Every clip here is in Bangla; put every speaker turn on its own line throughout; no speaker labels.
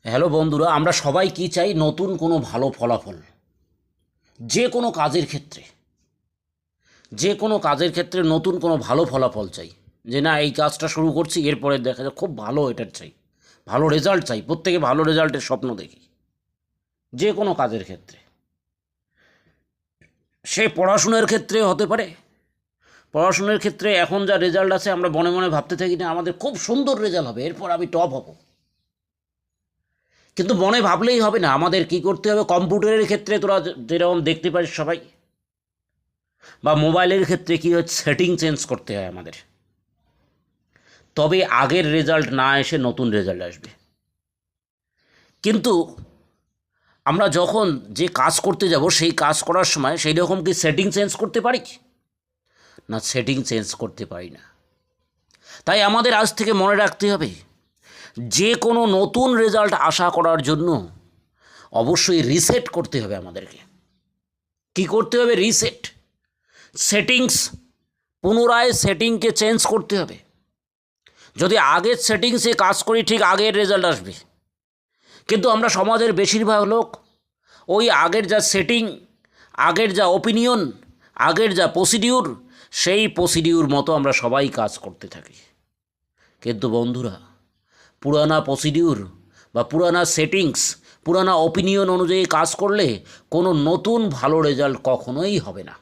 হ্যালো বন্ধুরা, আমরা সবাই কি চাই? নতুন কোনো ভালো ফলাফল। যে কোনো কাজের ক্ষেত্রে, যে কোনো কাজের ক্ষেত্রে নতুন কোনো ভালো ফলাফল চাই। যে না, এই কাজটা শুরু করছি, এরপরে দেখা যায় খুব ভালো, এটার চাই, ভালো রেজাল্ট চাই। প্রত্যেকে ভালো রেজাল্টের স্বপ্ন দেখি যে কোনো কাজের ক্ষেত্রে। সে পড়াশুনোর ক্ষেত্রে হতে পারে। পড়াশুনোর ক্ষেত্রে এখন যা রেজাল্ট আছে, আমরা মনে মনে ভাবতে থাকি না আমাদের খুব সুন্দর রেজাল্ট হবে, এরপর আমি টপ হব। কিন্তু মনে ভাবলেই হবে না, আমাদের কি করতে হবে? কম্পিউটারের ক্ষেত্রে তোরা যেরকম দেখতে পারিস সবাই, বা মোবাইলের ক্ষেত্রে কী হচ্ছে, সেটিং চেঞ্জ করতে হয় আমাদের, তবে আগের রেজাল্ট না এসে নতুন রেজাল্ট আসবে। কিন্তু আমরা যখন যে কাজ করতে যাব, সেই কাজ করার সময় সেই রকম কি সেটিং চেঞ্জ করতে পারি? না, সেটিং চেঞ্জ করতে পারি না। তাই আমাদের আজ থেকে মনে রাখতে হবে, যে কোনো নতুন রেজাল্ট আশা করার জন্য অবশ্যই রিসেট করতে হবে আমাদেরকে। কি করতে হবে? রিসেট, সেটিংস, পুনরায় সেটিংকে চেঞ্জ করতে হবে। যদি আগের সেটিংসে কাজ করি, ঠিক আগের রেজাল্ট আসবে। কিন্তু আমরা সমাজের বেশিরভাগ লোক ওই আগের যা সেটিং, আগের যা ওপিনিয়ন, আগের যা প্রসিডিউর, সেই প্রসিডিউর মতো আমরা সবাই কাজ করতে থাকি। কিন্তু বন্ধুরা, পুরানা প্রসিডিউর বা পুরানা সেটিংস, পুরানা ওপিনিয়ন অনুযায়ী কাজ করলে কোনো নতুন ভালো রেজাল্ট কখনোই হবে না।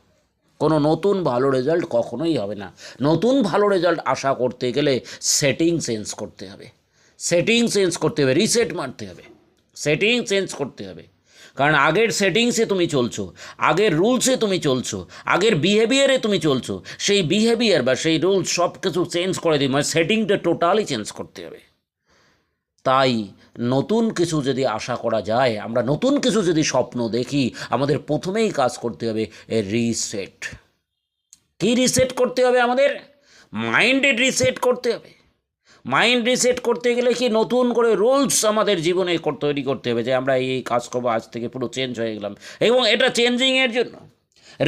কোনো নতুন ভালো রেজাল্ট কখনোই হবে না। নতুন ভালো রেজাল্ট আশা করতে গেলে সেটিং চেঞ্জ করতে হবে। সেটিং চেঞ্জ করতে হবে, রিসেট মারতে হবে, সেটিং চেঞ্জ করতে হবে। কারণ আগের সেটিংসে তুমি চলছো, আগের রুলসে তুমি চলছো, আগের বিহেভিয়ারে তুমি চলছো। সেই বিহেভিয়ার বা সেই রুলস সব কিছু চেঞ্জ করে দিই, মানে সেটিংটা টোটালি চেঞ্জ করতে হবে। তাই নতুন কিছু যদি আশা করা যায়, আমরা নতুন কিছু যদি স্বপ্ন দেখি, আমাদের প্রথমেই কাজ করতে হবে রিসেট। কী রিসেট করতে হবে? আমাদের মাইন্ডে রিসেট করতে হবে। মাইন্ড রিসেট করতে গেলে কি, নতুন করে রুলস আমাদের জীবনে তৈরি করতে হবে, যে আমরা এই কাজ করবো, আজ থেকে পুরো চেঞ্জ হয়ে গেলাম। এবং এটা চেঞ্জিংয়ের জন্য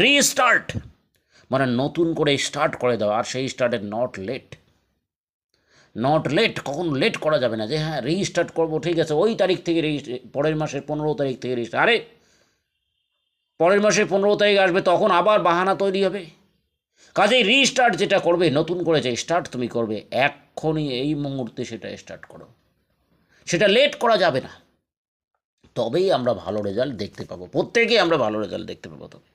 রিস্টার্ট, মানে নতুন করে স্টার্ট করে দেওয়া। আর সেই স্টার্টের নট লেট, নট লেট, কখনো লেট করা যাবে না। যে হ্যাঁ রিস্টার্ট করবো, ঠিক আছে, ওই তারিখ থেকে পরের মাসের 15 তারিখ থেকে রিস্টার্ট। আরে পরের মাসের 15 তারিখ আসবে, তখন আবার বাহানা তৈরি হবে। কাজেই রিস্টার্ট যেটা করবে, নতুন করে যে স্টার্ট তুমি করবে, এক্ষুনি এই মুহূর্তে সেটা স্টার্ট করো। সেটা লেট করা যাবে না। তবেই আমরা ভালো রেজাল্ট দেখতে পাবো, প্রত্যেকেই আমরা ভালো রেজাল্ট দেখতে পাবো। তবে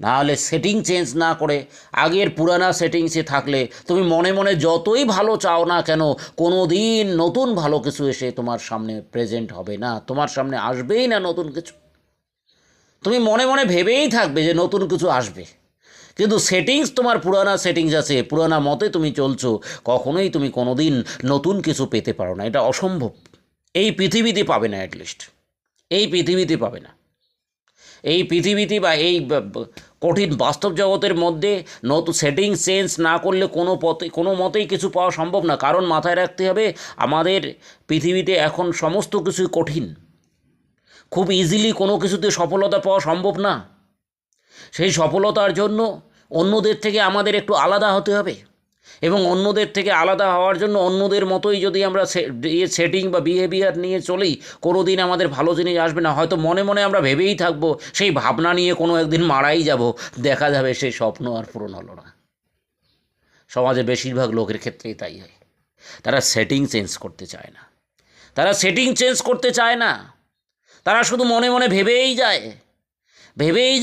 নাহলে সেটিং চেঞ্জ না করে আগের পুরানা সেটিংসে থাকলে তুমি মনে মনে যতই ভালো চাও না কেন, কোনো দিন নতুন ভালো কিছু এসে তোমার সামনে প্রেজেন্ট হবে না, তোমার সামনে আসবেই না নতুন কিছু। তুমি মনে মনে ভেবেই থাকবে যে নতুন কিছু আসবে, কিন্তু সেটিংস তোমার পুরানা সেটিংস আছে, পুরানা মতে তুমি চলছো, কখনোই তুমি কোনো দিন নতুন কিছু পেতে পারো না। এটা অসম্ভব, এই পৃথিবীতে পাবে না, অ্যাটলিস্ট এই পৃথিবীতে পাবে না। এই পৃথিবীতে বা এই কঠিন বাস্তব জগতের মধ্যে নতুন সেটিং চেঞ্জ না করলে কোনো মতেই কিছু পাওয়া সম্ভব না। কারণ মাথায় রাখতে হবে, আমাদের পৃথিবীতে এখন সমস্ত কিছুই কঠিন। খুব ইজিলি কোনো কিছুতে সফলতা পাওয়া সম্ভব না। সেই সফলতার জন্য অন্যদের থেকে আমাদের একটু আলাদা হতে হবে, এবং অন্যদের থেকে আলাদা হওয়ার জন্য অন্যদের মতোই যদি আমরা সেটিং বা বিহেভিয়ার নিয়ে চলি, কোনো দিন আমাদের ভালো জিনিস আসবে না। হয়তো মনে মনে আমরা ভেবেই থাকবো, সেই ভাবনা নিয়ে কোনো একদিন মারাই যাব, দেখা যাবে সেই স্বপ্ন আর পূরণ হলো না। সমাজে বেশিরভাগ লোকের ক্ষেত্রেই তাই হয়। তারা সেটিং চেঞ্জ করতে চায় না, তারা সেটিং চেঞ্জ করতে চায় না, তারা শুধু মনে মনে ভেবেই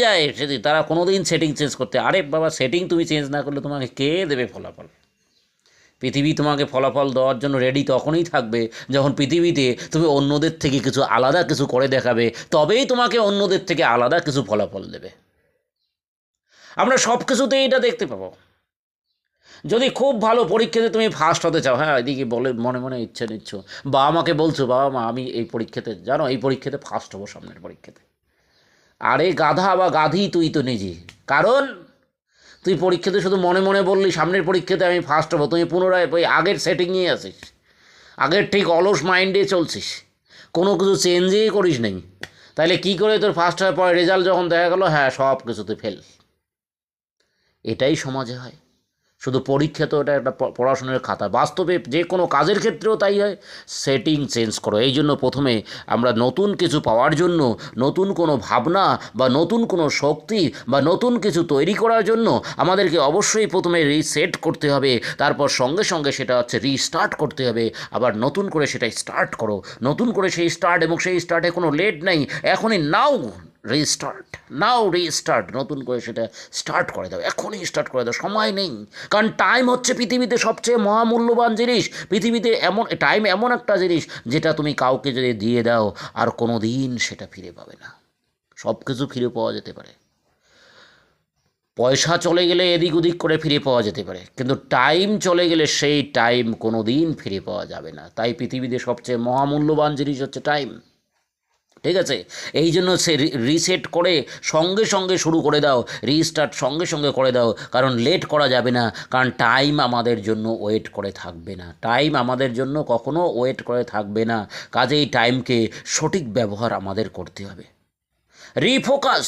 যায় সেদিন, তারা কোনো দিন সেটিং চেঞ্জ করতে। আরে বাবা, সেটিং তুমি চেঞ্জ না করলে তোমাকে কে দেবে ফলাফল? পৃথিবী তোমাকে ফলাফল দেওয়ার জন্য রেডি তখনই থাকবে যখন পৃথিবীতে তুমি অন্যদের থেকে কিছু আলাদা কিছু করে দেখাবে, তবেই তোমাকে অন্যদের থেকে আলাদা কিছু ফলাফল দেবে। আমরা সব কিছুতেই এটা দেখতে পাবো। যদি খুব ভালো পরীক্ষাতে তুমি ফার্স্ট হতে চাও, হ্যাঁ এদিকে বলে মনে মনে ইচ্ছে নিচ্ছ, বাবা মাকে বলছো, বাবা মা আমি এই পরীক্ষাতে, জানো এই পরীক্ষাতে ফার্স্ট হবো, সামনের পরীক্ষাতে। আরে গাধা বা গাধি তুই তো নিজে। কারণ তুই পরীক্ষাতে শুধু মনে মনে বললি সামনের পরীক্ষাতে আমি ফার্স্ট হবো, তুমি পুনরায় ওই আগের সেটিংয়ে আছিস, আগের ঠিক অলস মাইন্ডে চলছিস, কোনো কিছু চেঞ্জই করিস নেই। তাহলে কী করে তোর ফার্স্ট হওয়ার পরে রেজাল্ট যখন দেখা গেলো, হ্যাঁ সব কিছুতে ফেল। এটাই সমাজে হয়। শুধু পরীক্ষা তো এটা একটা পড়াশোনার খাতা, বাস্তবে যে কোনো কাজের ক্ষেত্রেও তাই হয়। সেটিং চেঞ্জ করো। এই জন্য প্রথমে আমরা নতুন কিছু পাওয়ার জন্য, নতুন কোনো ভাবনা বা নতুন কোনো শক্তি বা নতুন কিছু তৈরি করার জন্য আমাদেরকে অবশ্যই প্রথমে রিসেট করতে হবে, তারপর সঙ্গে সঙ্গে সেটা হচ্ছে রিস্টার্ট করতে হবে। আবার নতুন করে সেটা স্টার্ট করো, নতুন করে সেই স্টার্ট, এবং সেই স্টার্টে কোনো লেট নেই, এখনই নাও রিস্টার্ট, নতুন করে সেটা স্টার্ট করে দাও, এখনই স্টার্ট করে দাও, সময় নেই। কারণ টাইম হচ্ছে পৃথিবীতে সবচেয়ে মহামূল্যবান জিনিস। পৃথিবীতে টাইম এমন একটা জিনিস যেটা তুমি কাউকে যদি দিয়ে দাও আর কোনো দিন সেটা ফিরে পাবে না। সব কিছু ফিরে পাওয়া যেতে পারে, পয়সা চলে গেলে এদিক ওদিক করে ফিরে পাওয়া যেতে পারে, কিন্তু টাইম চলে গেলে সেই টাইম কোনো দিন ফিরে পাওয়া যাবে না। তাই পৃথিবীতে সবচেয়ে মহামূল্যবান জিনিস হচ্ছে টাইম। ঠিক আছে, এই জন্য সে রিসেট করে সঙ্গে সঙ্গে শুরু করে দাও, রিস্টার্ট সঙ্গে সঙ্গে করে দাও, কারণ লেট করা যাবে না। কারণ টাইম আমাদের জন্য ওয়েট করে থাকবে না, টাইম আমাদের জন্য কখনো ওয়েট করে থাকবে না। কাজেই টাইমকে সঠিক ব্যবহার আমাদের করতে হবে। রিফোকাস,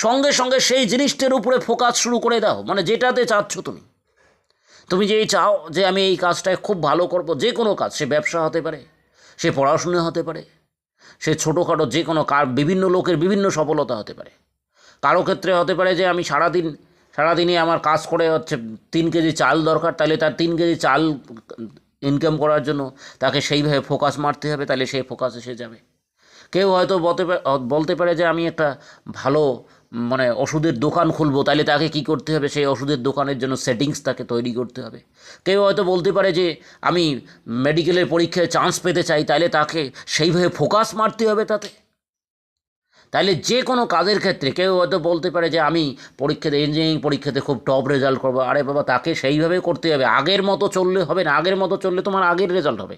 সঙ্গে সঙ্গে সেই জিনিসটার উপরে ফোকাস শুরু করে দাও, মানে যেটাতে চাচ্ছ তুমি। তুমি যেই চাও যে আমি এই কাজটায় খুব ভালো করব, যে কোনো কাজ, সে ব্যবসা হতে পারে, সে পড়াশোনা হতে পারে, সে ছোটোখাটো যে কোনো বিভিন্ন লোকের বিভিন্ন সফলতা হতে পারে। কারো ক্ষেত্রে হতে পারে যে আমি সারাদিনই আমার কাজ করে হচ্ছে 3 কেজি চাল দরকার, তাহলে তার 3 কেজি চাল ইনকাম করার জন্য তাকে সেইভাবে ফোকাস মারতে হবে, তাহলে সেই ফোকাস এসে যাবে। কেউ হয়তো বলতে পারে যে আমি একটা ভালো মানে ওষুধের দোকান খুলবো, তাহলে তাকে কি করতে হবে, সেই ওষুধের দোকানের জন্য সেটিংস তাকে তৈরি করতে হবে। কেউ হয়তো বলতে পারে যে আমি মেডিকেলের পরীক্ষায় চান্স পেতে চাই, তাহলে তাকে সেইভাবে ফোকাস মারতে হবে তাতে। তাহলে যে কোনো কাজের ক্ষেত্রে কেউ হয়তো বলতে পারে যে আমি ইঞ্জিনিয়ারিং পরীক্ষাতে খুব টপ রেজাল্ট করবো, আরে বাবা তাকে সেইভাবে করতে হবে। আগের মতো চললে হবে না, আগের মতো চললে তোমার আগের রেজাল্ট হবে,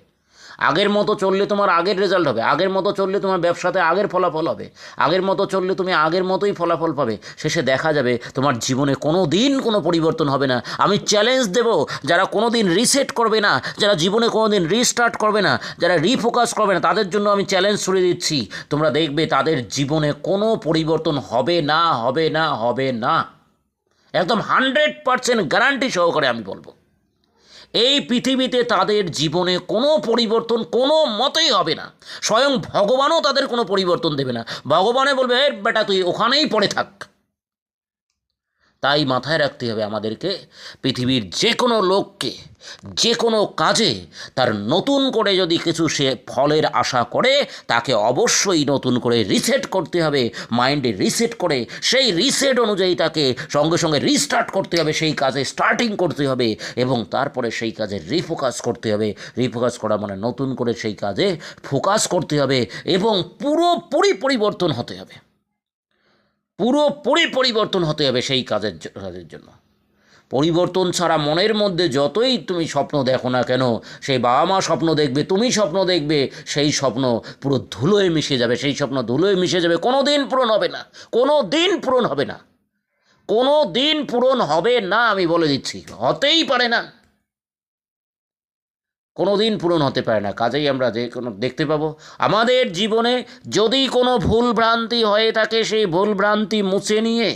আগের মতো চললে তোমার আগের রেজাল্ট হবে, আগের মতো চললে তোমার ব্যবসাতে আগের ফলাফল হবে, আগের মতো চললে তুমি আগের মতোই ফলাফল পাবে। শেষে দেখা যাবে তোমার জীবনে কোনো দিন কোনো পরিবর্তন হবে না। আমি চ্যালেঞ্জ দেব, যারা কোনো দিন রিসেট করবে না, যারা জীবনে কোনো দিন রিস্টার্ট করবে না, যারা রিফোকাস করবে না, তাদের জন্য আমি চ্যালেঞ্জ ছুড়ে দিচ্ছি, তোমরা দেখবে তাদের জীবনে কোনো পরিবর্তন হবে না, হবে না, হবে না। একদম 100% গ্যারান্টি সহকারে আমি বলবো, এই পৃথিবীতে তাদের জীবনে কোনো পরিবর্তন কোনো মতেই হবে না। স্বয়ং ভগবানও তাদের কোনো পরিবর্তন দেবে না। ভগবানে বলবে বেটা তুই ওখানেই পড়ে থাক। তাই মাথায় রাখতে হবে আমাদেরকে, পৃথিবীর যে কোনো লোককে যে কোনো কাজে তার নতুন করে যদি কিছু সে ফলের আশা করে, তাকে অবশ্যই নতুন করে রিসেট করতে হবে। মাইন্ডে রিসেট করে সেই রিসেট অনুযায়ী তাকে সঙ্গে সঙ্গে রিস্টার্ট করতে হবে, সেই কাজে স্টার্টিং করতে হবে, এবং তারপরে সেই কাজে রিফোকাস করতে হবে। রিফোকাস করা মানে নতুন করে সেই কাজে ফোকাস করতে হবে, এবং পুরোপুরি পরিবর্তন হতে হবে, পুরোপুরি পরিবর্তন হতে হবে সেই কাজের জন্য। পরিবর্তন ছাড়া মনের মধ্যে যতই তুমি স্বপ্ন দেখো না কেন, সেই বাবা মা স্বপ্ন দেখবে, তুমি স্বপ্ন দেখবে, সেই স্বপ্ন পুরো ধুলোয় মিশে যাবে, সেই স্বপ্ন ধুলোয় মিশে যাবে, কোনো দিন পূরণ হবে না, কোনো দিন পূরণ হবে না, কোনো দিন পূরণ হবে না, আমি বলে দিচ্ছি, হতেই পারে না, কোনো দিন পূরণ হতে পারে না। কাজেই আমরা যে কোনো দেখতে পাবো আমাদের জীবনে যদি কোনো ভুল ভ্রান্তি হয়ে থাকে, সেই ভুল ভ্রান্তি মুছে নিয়ে,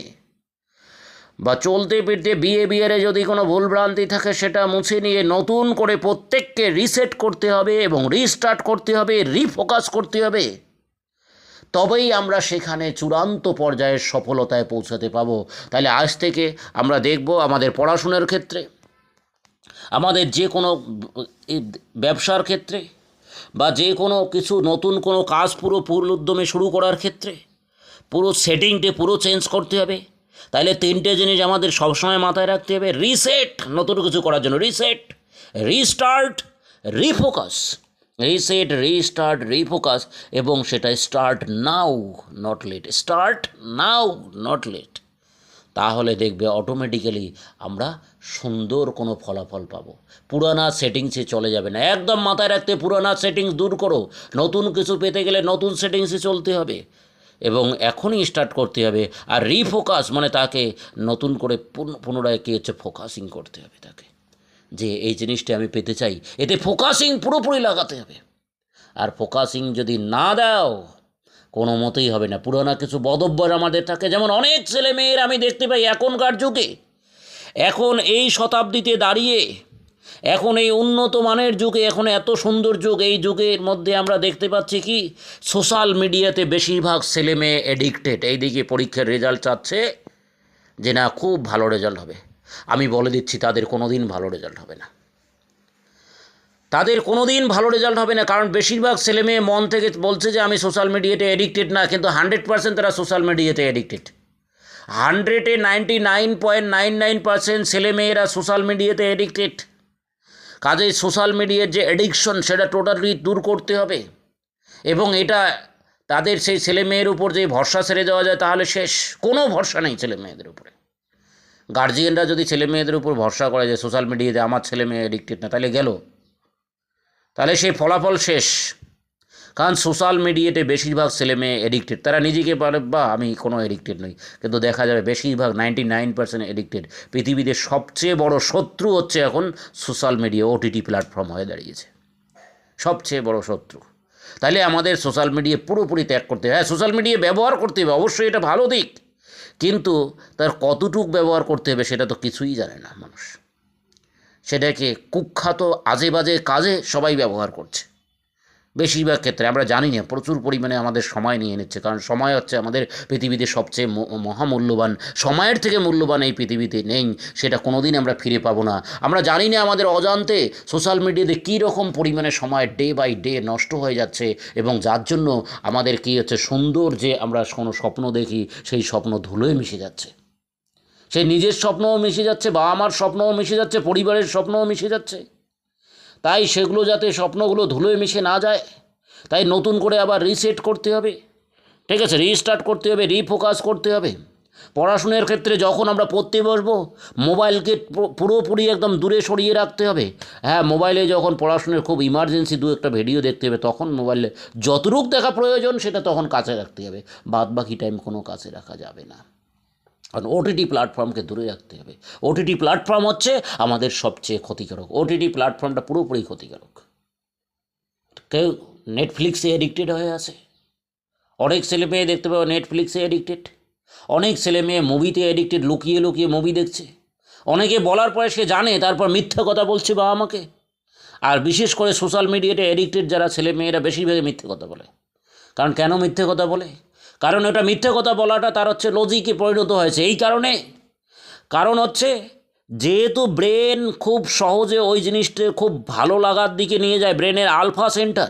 বা চলতে ফিরতে বিহেভিয়ারে যদি কোনো ভুলভ্রান্তি থাকে সেটা মুছে নিয়ে নতুন করে প্রত্যেককে রিসেট করতে হবে, এবং রিস্টার্ট করতে হবে, রিফোকাস করতে হবে। তবেই আমরা সেখানে চূড়ান্ত পর্যায়ের সফলতায় পৌঁছাতে পাবো। তাহলে আজ থেকে আমরা দেখব আমাদের পড়াশোনার ক্ষেত্রে, আমাদের যে কোনো ব্যবসার ক্ষেত্রে, বা যে কোনো কিছু নতুন কোনো কাজ পুরো উদ্যমে শুরু করার ক্ষেত্রে পুরো সেটিংটা পুরো চেঞ্জ করতে হবে। তাহলে 3টে জিনিস আমাদের সবসময় মাথায় রাখতে হবে: রিসেট, নতুন কিছু করার জন্য রিসেট; রিস্টার্ট, রিফোকাস। রিসেট, রিস্টার্ট, রিফোকাস, এবং সেটা start now, not late. Start now, not late. তাহলে দেখবে অটোমেটিক্যালি আমরা সুন্দর কোনো ফলাফল পাবো। পুরানা সেটিংসে চলে যাবে না, একদম মাথায় রাখতে, পুরানা সেটিংস দূর করো। নতুন কিছু পেতে গেলে নতুন সেটিংসে চলতে হবে, এবং এখনই স্টার্ট করতে হবে। আর রিফোকাস মানে তাকে নতুন করে পুনরায় কী হচ্ছে ফোকাসিং করতে হবে তাকে, যে এই জিনিসটা আমি পেতে চাই, এতে ফোকাসিং পুরোপুরি লাগাতে হবে। আর ফোকাসিং যদি না দাও কোনো মতেই হবে না। পুরোনো কিছু বদভ্যাস আমাদের থাকে, যেমন অনেক ছেলে মেয়ের আমি দেখতে পাই এখনকার যুগে এখন এই শতাব্দীতে দাঁড়িয়ে, এখন এই উন্নত মানের যুগে, এখন এত সুন্দর যুগ, এই যুগের মধ্যে আমরা দেখতে পাচ্ছি কি সোশ্যাল মিডিয়াতে বেশিরভাগ ছেলে মেয়ে এডিক্টেড। এইদিকে পরীক্ষার রেজাল্ট চাচ্ছে যে না খুব ভালো রেজাল্ট হবে। আমি বলে দিচ্ছি তাদের কোনো দিন ভালো রেজাল্ট হবে না, তাদের কোনো দিন ভালো রেজাল্ট হবে না। কারণ বেশিরভাগ ছেলে মেয়ে মন থেকে বলছে যে আমি সোশ্যাল মিডিয়াতে এডিক্টেড না, কিন্তু 100% তারা সোশ্যাল মিডিয়াতে এডিক্টেড। 100-এ 99.99% ছেলেমেয়েরা সোশ্যাল মিডিয়াতে এডিক্টেড। কাজেই সোশ্যাল মিডিয়ার যে এডিকশন সেটা টোটালি দূর করতে হবে, এবং এটা তাদের সেই ছেলে মেয়ের উপর যে ভরসা ছেড়ে দেওয়া যায় তাহলে শেষ, কোনো ভরসা নেই ছেলে মেয়েদের উপরে। গার্জিয়ানরা যদি ছেলে মেয়েদের উপর ভরসা করে যে সোশ্যাল মিডিয়াতে আমার ছেলে মেয়ে এডিক্টেড না, তাহলে গেল, তাহলে সেই ফলাফল শেষ। কারণ সোশ্যাল মিডিয়াতে বেশিরভাগ ছেলে মেয়ে এডিক্টেড। তারা নিজেকে বলে বা আমি কোনো এডিক্টেড নই, কিন্তু দেখা যাবে বেশিরভাগ 99% এডিক্টেড। পৃথিবীতে সবচেয়ে বড় শত্রু হচ্ছে এখন সোশ্যাল মিডিয়া, ওটিটি প্ল্যাটফর্ম হয়ে দাঁড়িয়েছে সবচেয়ে বড় শত্রু। তাহলে আমাদের সোশ্যাল মিডিয়া পুরোপুরি ত্যাগ করতে হবে। হ্যাঁ, সোশ্যাল মিডিয়া ব্যবহার করতে হবে, অবশ্যই এটা ভালো দিক, কিন্তু তার কতটুক ব্যবহার করতে হবে সেটা তো কিছুই জানে না মানুষ। সেটাকে কুখ্যাত আজে বাজে কাজে সবাই ব্যবহার করছে। বেশিরভাগ ক্ষেত্রে আমরা জানি না, প্রচুর পরিমাণে আমাদের সময় নিয়ে নিচ্ছে। কারণ সময় হচ্ছে আমাদের পৃথিবীতে সবচেয়ে মহামূল্যবান। সময়ের থেকে মূল্যবান এই পৃথিবীতে নেই, সেটা কোনো দিন আমরা ফিরে পাবো না। আমরা জানি না আমাদের অজান্তে সোশ্যাল মিডিয়াতে কী রকম পরিমাণে সময় ডে বাই ডে নষ্ট হয়ে যাচ্ছে, এবং যার জন্য আমাদের কী হচ্ছে, সুন্দর যে আমরা কোনো স্বপ্ন দেখি সেই স্বপ্ন ধুলোয় মিশে যাচ্ছে। সেই নিজের স্বপ্নও মিশে যাচ্ছে, বাবা মার স্বপ্নও মিশে যাচ্ছে, পরিবারের স্বপ্নও মিশে যাচ্ছে। তাই সেগুলো যাতে স্বপ্নগুলো ধুলোয় মিশে না যায়, তাই নতুন করে আবার রিসেট করতে হবে, ঠিক আছে, রিস্টার্ট করতে হবে, রিফোকাস করতে হবে। পড়াশোনার ক্ষেত্রে যখন আমরা পড়তে বসবো, মোবাইলকে পুরোপুরি একদম দূরে সরিয়ে রাখতে হবে। হ্যাঁ, মোবাইলে যখন পড়াশোনার খুব ইমার্জেন্সি দু একটা ভিডিও দেখতে হবে, তখন মোবাইলে যতটুক দেখা প্রয়োজন সেটা তখন কাছে রাখতে হবে, বাদ বাকি টাইম কোনো কাছে রাখা যাবে না। কারণ ওটিটি প্ল্যাটফর্মকে দূরে রাখতে হবে। ওটিটি প্ল্যাটফর্ম হচ্ছে আমাদের সবচেয়ে ক্ষতিকারক। ওটিটি প্ল্যাটফর্মটা পুরোপুরি ক্ষতিকারক। কেউ নেটফ্লিক্সে এডিক্টেড হয়ে আছে, অনেক ছেলে মেয়ে দেখতে পাবো নেটফ্লিক্সে এডিক্টেড, অনেক ছেলে মেয়ে মুভিতে এডিক্টেড, লুকিয়ে লুকিয়ে মুভি দেখছে। অনেকে বলার পরে সে জানে, তারপর মিথ্যা কথা বলছে বাবা মাকে। আর বিশেষ করে সোশ্যাল মিডিয়াতে এডিক্টেড যারা ছেলে মেয়েরা বেশিরভাগই মিথ্যে কথা বলে। কারণ কেন মিথ্যে কথা বলে? কারণ এটা মিথ্যে কথা বলাটা তার হচ্ছে লজিকে পরিণত হয়েছে। এই কারণে, কারণ হচ্ছে যেহেতু ব্রেন খুব সহজে ওই জিনিসটা খুব ভালো লাগার দিকে নিয়ে যায়। ব্রেনের আলফা সেন্টার,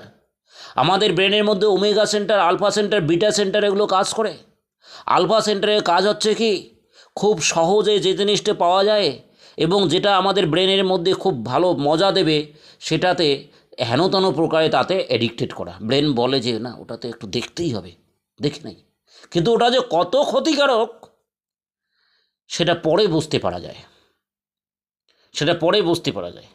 আমাদের ব্রেনের মধ্যে omega centre, alpha centre, beta centre এগুলো কাজ করে। আলফা সেন্টারের কাজ হচ্ছে কি, খুব সহজে যে জিনিসটা পাওয়া যায় এবং যেটা আমাদের ব্রেনের মধ্যে খুব ভালো মজা দেবে, সেটাতে হেনতন প্রকারে তাতে এডিক্টেড করা। ব্রেন বলে যে না, ওটাতে একটু দেখতেই হবে, দেখি নাই। কিন্তু ওটা যে কত ক্ষতিকারক সেটা পরে বুঝতে পারা যায়, সেটা পরে বুঝতে পারা যায়।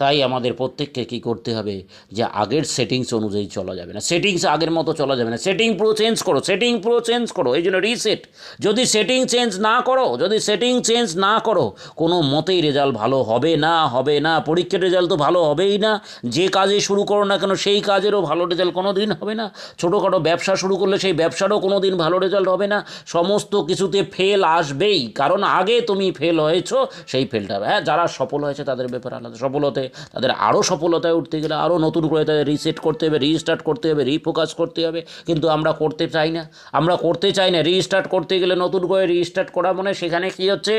তাই আমাদের প্রত্যেককে কী করতে হবে, যে আগের সেটিংস অনুযায়ী চলা যাবে না, সেটিংস আগের মতো চলা যাবে না। সেটিং পুরো চেঞ্জ করো, সেটিং পুরো চেঞ্জ করো, এই জন্য রিসেট। যদি সেটিং চেঞ্জ না করো, যদি সেটিং চেঞ্জ না করো, কোনো মতেই রেজাল্ট ভালো হবে না, হবে না। পরীক্ষার রেজাল্ট তো ভালো হবেই না। যে কাজে শুরু করো না কেন সেই কাজেরও ভালো রেজাল্ট কোনো দিন হবে না। ছোটোখাটো ব্যবসা শুরু করলে সেই ব্যবসারও কোনো দিন ভালো রেজাল্ট হবে না। সমস্ত কিছুতে ফেল আসবেই, কারণ আগে তুমি ফেল হয়েছো, সেই ফেলটা হবে। হ্যাঁ, যারা সফল হয়েছে তাদের ব্যাপারে আলাদা। সফল হতে, তাদের আরও সফলতায় উঠতে গেলে আরও নতুন করে তাদের রিসেট করতে হবে, রিস্টার্ট করতে হবে, রিফোকাস করতে হবে। কিন্তু আমরা করতে চাই না, আমরা করতে চাই না। রিস্টার্ট করতে গেলে নতুন করে রিস্টার্ট করা মানে সেখানে কী হচ্ছে,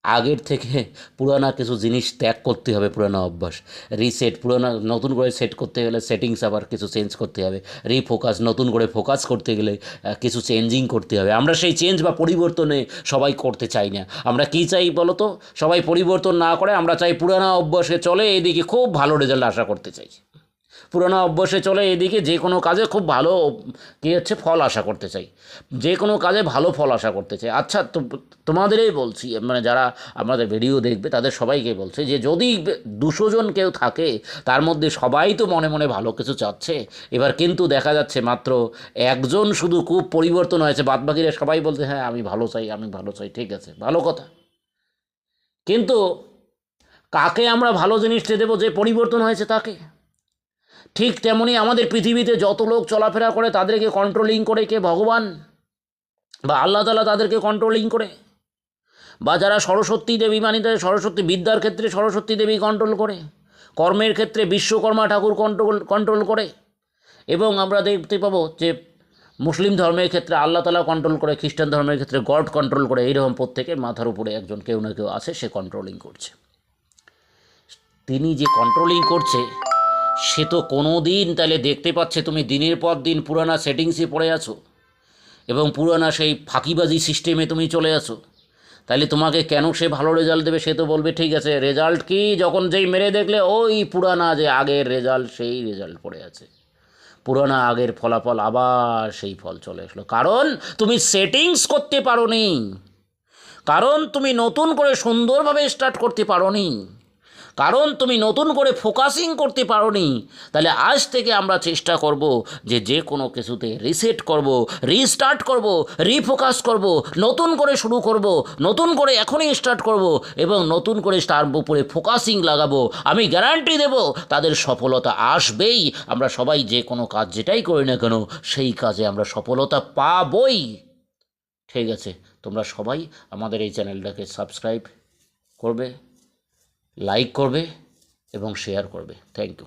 আগের থেকে পুরানা কিছু জিনিস ত্যাগ করতে হবে, পুরানো অভ্যাস। রিসেট, পুরানো নতুন করে সেট করতে গেলে সেটিংস আবার কিছু চেঞ্জ করতে হবে। রিফোকাস, নতুন করে ফোকাস করতে গেলে কিছু চেঞ্জিং করতে হবে। আমরা সেই চেঞ্জ বা পরিবর্তনে সবাই করতে চাই না। আমরা কী চাই বলো তো? সবাই পরিবর্তন না করে আমরা চাই পুরানো অভ্যাসে চলে এদিকে খুব ভালো রেজাল্ট আশা করতে চাই। পুরোনো অভ্যাসে চলে এদিকে যে কোনো কাজে খুব ভালো কী হচ্ছে, ফল আশা করতে চাই, যে কোনো কাজে ভালো ফল আশা করতে চাই। আচ্ছা, তোমাদেরই বলছি, মানে যারা আমাদের ভিডিও দেখবে তাদের সবাইকে বলছে যে যদি 200 জন কেউ থাকে, তার মধ্যে সবাই তো মনে মনে ভালো কিছু চাচ্ছে। এবার কিন্তু দেখা যাচ্ছে মাত্র একজন শুধু খুব পরিবর্তন হয়েছে, বাদবাকিরা সবাই বলছে হ্যাঁ আমি ভালো চাই, আমি ভালো চাই। ঠিক আছে, ভালো কথা, কিন্তু কাকে আমরা ভালো জিনিসটা দেবো? যে পরিবর্তন হয়েছে তাকে। ঠিক তেমনই আমাদের পৃথিবীতে যত লোক চলাফেরা করে তাদেরকে কন্ট্রোলিং করে কে? ভগবান বা আল্লাহ তাআলা তাদেরকে কন্ট্রোলিং করে। বা যারা সরস্বতী দেবী মানি তাদের সরস্বতী বিদ্যার ক্ষেত্রে সরস্বতী দেবী কন্ট্রোল করে, কর্মের ক্ষেত্রে বিশ্বকর্মা ঠাকুর কন্ট্রোল করে, এবং আমরা দেখতে পাবো যে মুসলিম ধর্মের ক্ষেত্রে আল্লাহ তালা কন্ট্রোল করে, খ্রিস্টান ধর্মের ক্ষেত্রে গড কন্ট্রোল করে। এইরকম প্রত্যেকের মাথার উপরে একজন কেউ না কেউ আছে, সে কন্ট্রোলিং করছে। তিনি যে কন্ট্রোলিং করছে সে তো কোনো দিন তাহলে দেখতে পাচ্ছে তুমি দিনের পর দিন পুরানা সেটিংসে পড়ে আছো এবং পুরানা সেই ফাঁকিবাজি সিস্টেমে তুমি চলে আসো, তাহলে তোমাকে কেন সে ভালো রেজাল্ট দেবে? সে তো বলবে ঠিক আছে রেজাল্ট কি, যখন যেই মেরে দেখলে ওই পুরানা যে আগের রেজাল্ট সেই রেজাল্ট পড়ে আছে, পুরানা আগের ফলাফল আবার সেই ফল চলে আসলো। কারণ তুমি সেটিংস করতে পারোনি, কারণ তুমি নতুন করে সুন্দরভাবে স্টার্ট করতে পারোনি, কারণ তুমি নতুন করে ফোকাসিং করতে পারোনি। তাহলে আজ থেকে আমরা চেষ্টা করব যে কোনো কিছুতে রিসেট করব, রিস্টার্ট করব, রিফোকাস করব, নতুন করে শুরু করব, নতুন করে এখনই স্টার্ট করব এবং নতুন করে তার উপরে ফোকাসিং লাগাবো। আমি গ্যারান্টি দেব তাদের সফলতা আসবেই। আমরা সবাই যে কোনো কাজ যেটাই করি না কেন সেই কাজে আমরা সফলতা পাবই। ঠিক আছে, তোমরা সবাই আমাদের এই চ্যানেলটাকে সাবস্ক্রাইব করবে, লাইক করবে এবং শেয়ার করবে। Thank you.